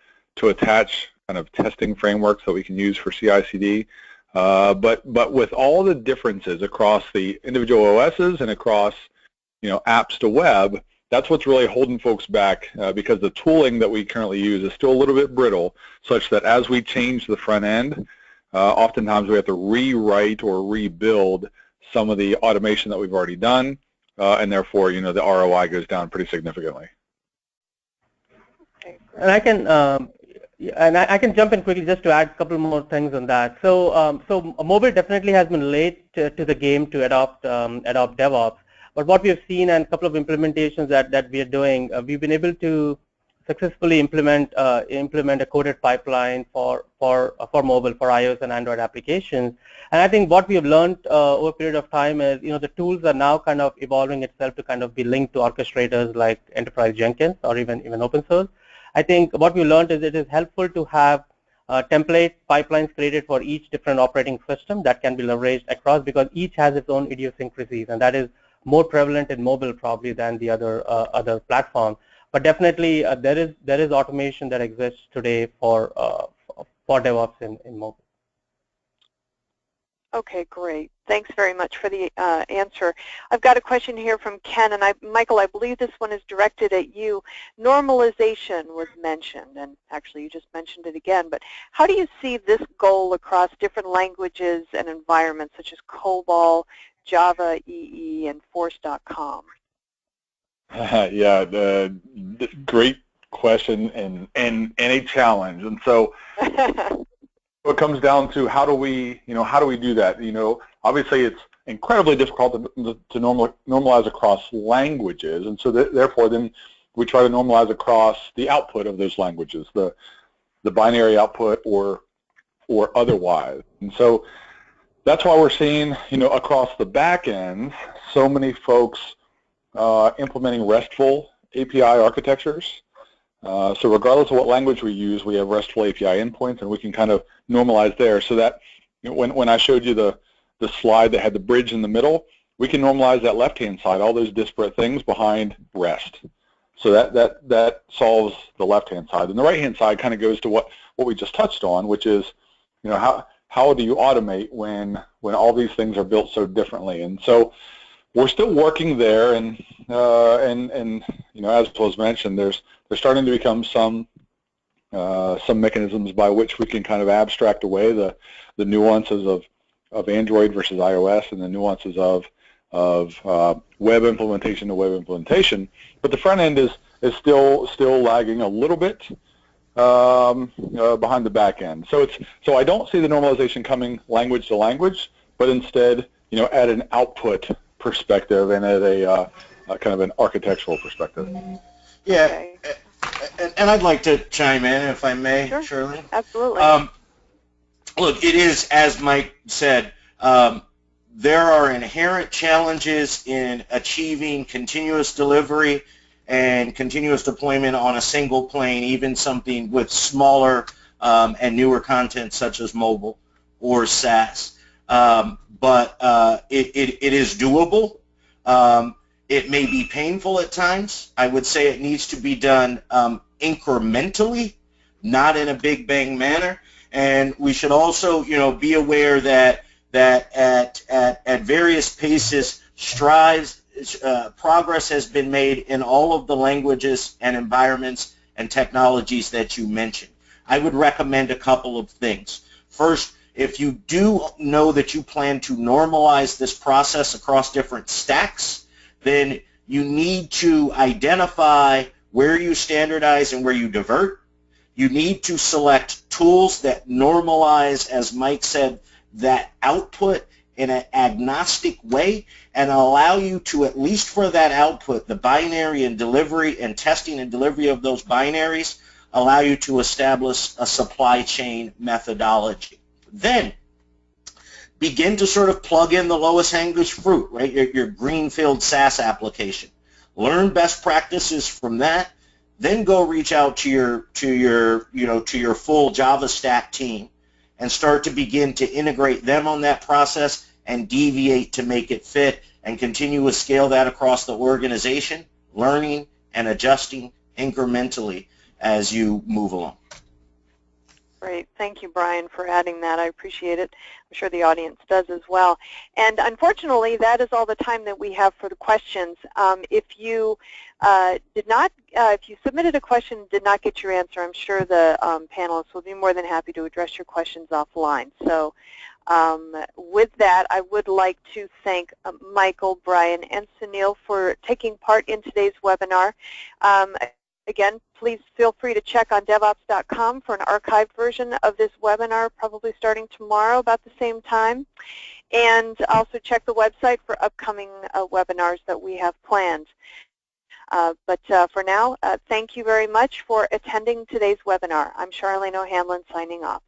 attach kind of testing frameworks that we can use for CI/CD. But with all the differences across the individual OSs and across apps to web, that's what's really holding folks back because the tooling that we currently use is still a little bit brittle, such that as we change the front end, oftentimes we have to rewrite or rebuild some of the automation that we've already done, and therefore, the ROI goes down pretty significantly. And I can jump in quickly just to add a couple more things on that. So mobile definitely has been late to the game to adopt DevOps. But what we have seen and a couple of implementations that we are doing, we've been able to successfully implement a coded pipeline for mobile, for iOS and Android applications. And I think what we have learned over a period of time is, the tools are now kind of evolving itself to kind of be linked to orchestrators like Enterprise Jenkins or even open source. I think what we learned is it is helpful to have template pipelines created for each different operating system that can be leveraged across, because each has its own idiosyncrasies, and that is more prevalent in mobile probably than the other platform. But definitely there is automation that exists today for DevOps in mobile. Okay, great. Thanks very much for the answer. I've got a question here from Ken, and Michael, I believe this one is directed at you. Normalization was mentioned, and actually you just mentioned it again, but how do you see this goal across different languages and environments such as COBOL, Java, EE, and Force.com? Yeah, great question and a challenge. And so it comes down to how do we do that? Obviously it's incredibly difficult to normalize across languages, and so therefore then we try to normalize across the output of those languages, the binary output or otherwise. And so that's why we're seeing, across the back end, so many folks implementing RESTful API architectures. So regardless of what language we use, we have RESTful API endpoints, and we can kind of normalize there. So that when I showed you the slide that had the bridge in the middle, we can normalize that left-hand side, all those disparate things behind REST. So that solves the left-hand side. And the right-hand side kind of goes to what we just touched on, which is, how do you automate when all these things are built so differently? And so we're still working there, and as was mentioned, there's starting to become some mechanisms by which we can kind of abstract away the nuances of Android versus iOS and the nuances of web implementation to web implementation. But the front end is still lagging a little bit behind the back end. So I don't see the normalization coming language to language, but instead, at an output perspective and at a kind of an architectural perspective. Yeah, Okay. and I'd like to chime in if I may, Sure. Shirley. Absolutely. Look, it is, as Mike said, there are inherent challenges in achieving continuous delivery and continuous deployment on a single plane, even something with smaller and newer content such as mobile or SaaS. But it is doable. It may be painful at times. I would say it needs to be done incrementally, not in a big bang manner. And we should also, be aware that at various paces, progress has been made in all of the languages and environments and technologies that you mentioned. I would recommend a couple of things. First, if you do know that you plan to normalize this process across different stacks, then you need to identify where you standardize and where you divert. You need to select tools that normalize, as Mike said, that output in an agnostic way and allow you to, at least for that output, the binary and delivery and testing and delivery of those binaries, allow you to establish a supply chain methodology. Then begin to sort of plug in the lowest hanging fruit, right? Your greenfield SaaS application. Learn best practices from that. Then go reach out to your full Java stack team and start to begin to integrate them on that process and deviate to make it fit and continue to scale that across the organization, learning and adjusting incrementally as you move along. Great. Thank you, Brian, for adding that. I appreciate it. I'm sure the audience does as well. And unfortunately, that is all the time that we have for the questions. If you if you submitted a question and did not get your answer, I'm sure the panelists will be more than happy to address your questions offline. So with that, I would like to thank Michael, Brian, and Sanil for taking part in today's webinar. Again, please feel free to check on DevOps.com for an archived version of this webinar, probably starting tomorrow about the same time. And also check the website for upcoming webinars that we have planned. But for now, thank you very much for attending today's webinar. I'm Charlene O'Hanlon signing off.